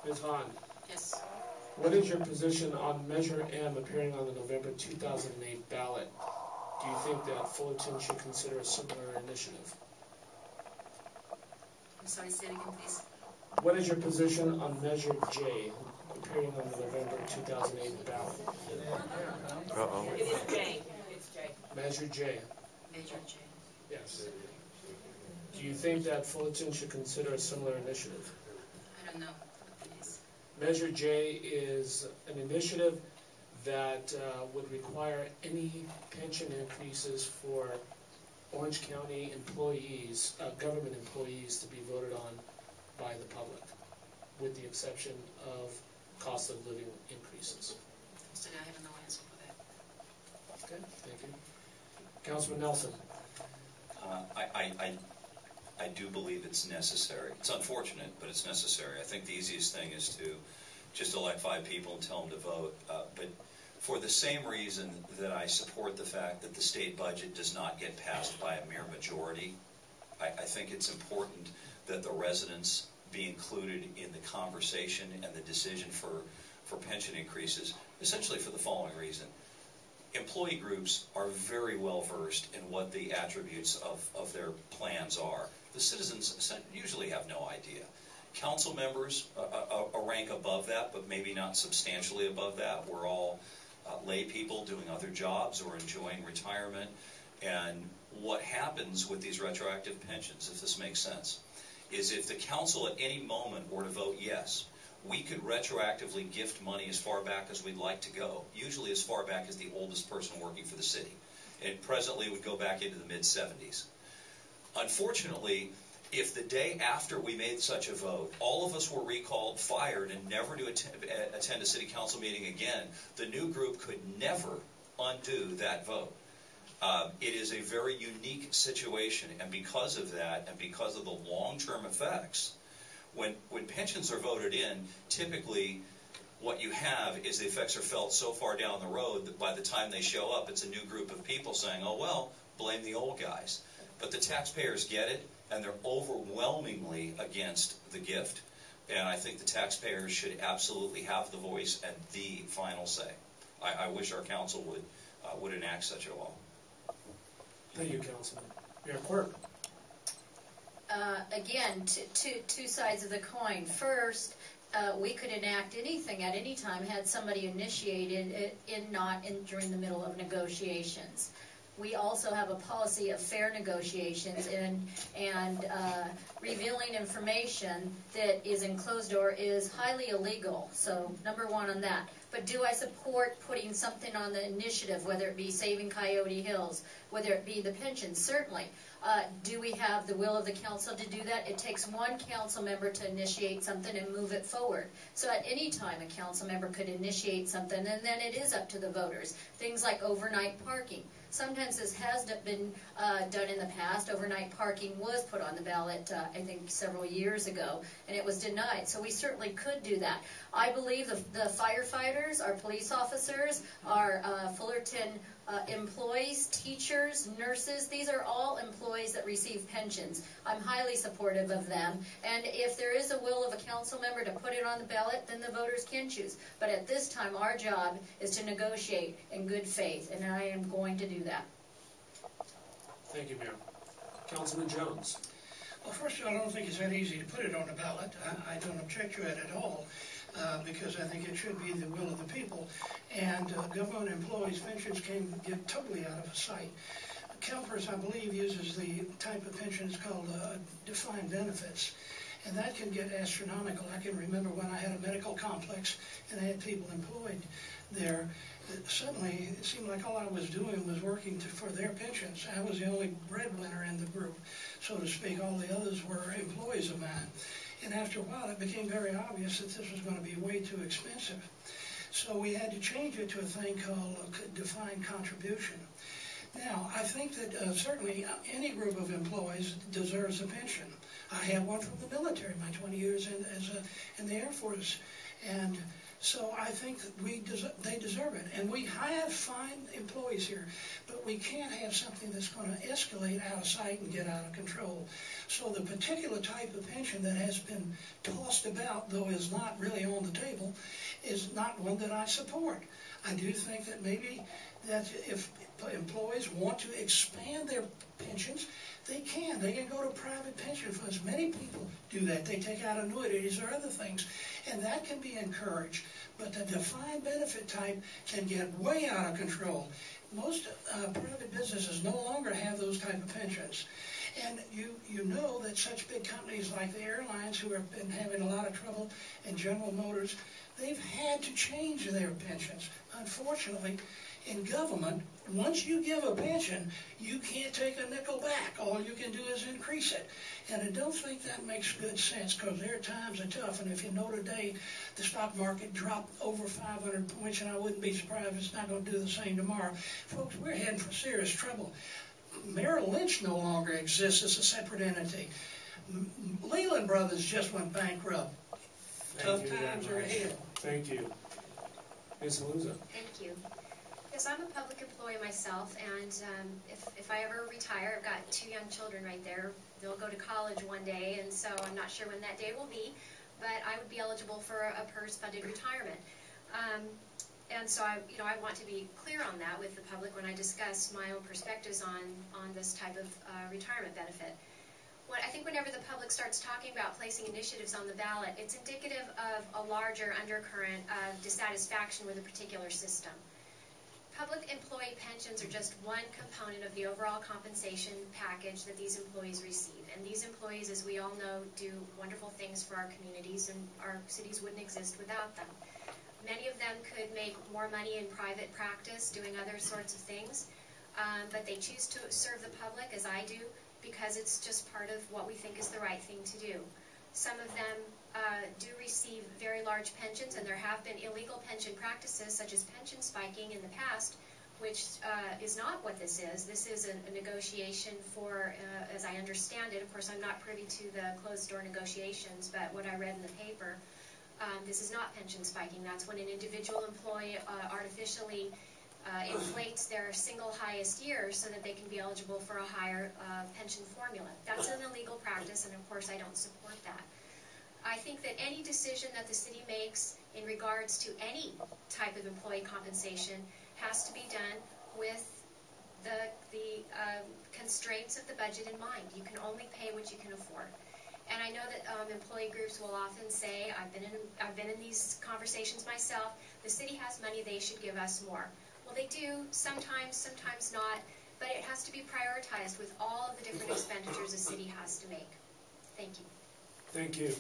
Ms. Hahn, Yes. what is your position on Measure M appearing on the November 2008 ballot? Do you think that Fullerton should consider a similar initiative? I'm sorry, say it again, please. What is your position on Measure J appearing on the November 2008 ballot? It is J. It's J. Measure J. Measure J. Yes. Do you think that Fullerton should consider a similar initiative? I don't know what it is. Measure J is an initiative that would require any pension increases for Orange County employees, government employees, to be voted on by the public, with the exception of cost of living increases. So I have no answer for that. Okay, thank you. Councilman Nelson. I do believe it's necessary. It's unfortunate, but it's necessary. I think the easiest thing is to just elect 5 people and tell them to vote. But for the same reason that I support the fact that the state budget does not get passed by a mere majority, I think it's important that the residents be included in the conversation and the decision for pension increases, essentially for the following reason. Employee groups are very well versed in what the attributes of their plans are. The citizens usually have no idea. Council members, a rank above that, but maybe not substantially above that. We're all lay people doing other jobs or enjoying retirement. And what happens with these retroactive pensions, if this makes sense, is if the council at any moment were to vote yes, we could retroactively gift money as far back as we'd like to go, usually as far back as the oldest person working for the city. And presently it would go back into the mid-70s. Unfortunately, if the day after we made such a vote, all of us were recalled, fired, and never to attend a city council meeting again, the new group could never undo that vote. It is a very unique situation, and because of that, and because of the long-term effects, when pensions are voted in, typically what you have is the effects are felt so far down the road that by the time they show up, it's a new group of people saying, oh, well, blame the old guys. But the taxpayers get it, and they're overwhelmingly against the gift. And I think the taxpayers should absolutely have the voice and the final say. I wish our council would enact such a law. Thank you, Councilman. Mayor Quirk. Again, two sides of the coin. First, we could enact anything at any time had somebody initiated it during the middle of negotiations. We also have a policy of fair negotiations, and revealing information that is in closed door is highly illegal. So number one on that. But do I support putting something on the initiative, whether it be saving Coyote Hills, whether it be the pensions? Certainly. Do we have the will of the council to do that? It takes one council member to initiate something and move it forward. So at any time a council member could initiate something, and then it is up to the voters. Things like overnight parking. Sometimes this has been done in the past. Overnight parking was put on the ballot, I think, several years ago, and it was denied. So we certainly could do that. I believe the firefighters, our police officers, our Fullerton employees, teachers, nurses, these are all employees that receive pensions. I'm highly supportive of them. And if there is a will of a council member to put it on the ballot, then the voters can choose. But at this time, our job is to negotiate in good faith, and I am going to do that. Thank you, Mayor. Councilman Jones. Well, first of all, I don't think it's that easy to put it on the ballot. I don't object to it at all. Because I think it should be the will of the people, and government employees' pensions can get totally out of sight. CalPERS, I believe, uses the type of pensions called defined benefits, and that can get astronomical. I can remember when I had a medical complex and I had people employed there. Suddenly, it seemed like all I was doing was working for their pensions. I was the only breadwinner in the group, so to speak. All the others were employees of mine. And after a while, it became very obvious that this was going to be way too expensive. So we had to change it to a thing called defined contribution. Now, I think that certainly any group of employees deserves a pension. I have one from the military, my 20 years in the Air Force. And so I think that they deserve it. And we have fine employees here, but we can't have something that's going to escalate out of sight and get out of control. So the particular type of pension that has been tossed about, though is not really on the table, is not one that I support. I do think that maybe that if employees want to expand their pensions, they can. They can go to private pension funds. Many people do that. They take out annuities or other things, and that can be encouraged. But the defined benefit type can get way out of control. Most private businesses no longer have those type of pensions. And you know that such big companies like the airlines, who have been having a lot of trouble, and General Motors, they've had to change their pensions. Unfortunately, in government, once you give a pension, you can't take a nickel back. All you can do is increase it. And I don't think that makes good sense, because their times are tough. And if you know today the stock market dropped over 500 points, and I wouldn't be surprised if it's not going to do the same tomorrow. Folks, we're heading for serious trouble. Merrill Lynch no longer exists as a separate entity. Leland Brothers just went bankrupt. Tough times are ahead. Thank you. Ms. Haluza. Thank you. Yes, I'm a public employee myself, and if I ever retire, I've got 2 young children right there. They'll go to college one day, and so I'm not sure when that day will be, but I would be eligible for a PERS-funded retirement. And so I want to be clear on that with the public when I discuss my own perspectives on this type of retirement benefit. I think whenever the public starts talking about placing initiatives on the ballot, it's indicative of a larger undercurrent of dissatisfaction with a particular system. Public employee pensions are just one component of the overall compensation package that these employees receive. And these employees, as we all know, do wonderful things for our communities, and our cities wouldn't exist without them. Many of them could make more money in private practice doing other sorts of things, but they choose to serve the public, as I do, because it's just part of what we think is the right thing to do. Some of them do receive very large pensions, and there have been illegal pension practices, such as pension spiking in the past, which is not what this is. This is a negotiation for, as I understand it, of course I'm not privy to the closed-door negotiations, but what I read in the paper, this is not pension spiking. That's when an individual employee artificially inflates their single highest years so that they can be eligible for a higher pension formula. That's an illegal practice, and of course I don't support that. I think that any decision that the city makes in regards to any type of employee compensation has to be done with the constraints of the budget in mind. You can only pay what you can afford. And I know that employee groups will often say, I've been in these conversations myself, the city has money, they should give us more. Well, they do, sometimes not, but it has to be prioritized with all of the different expenditures a city has to make. Thank you. Thank you.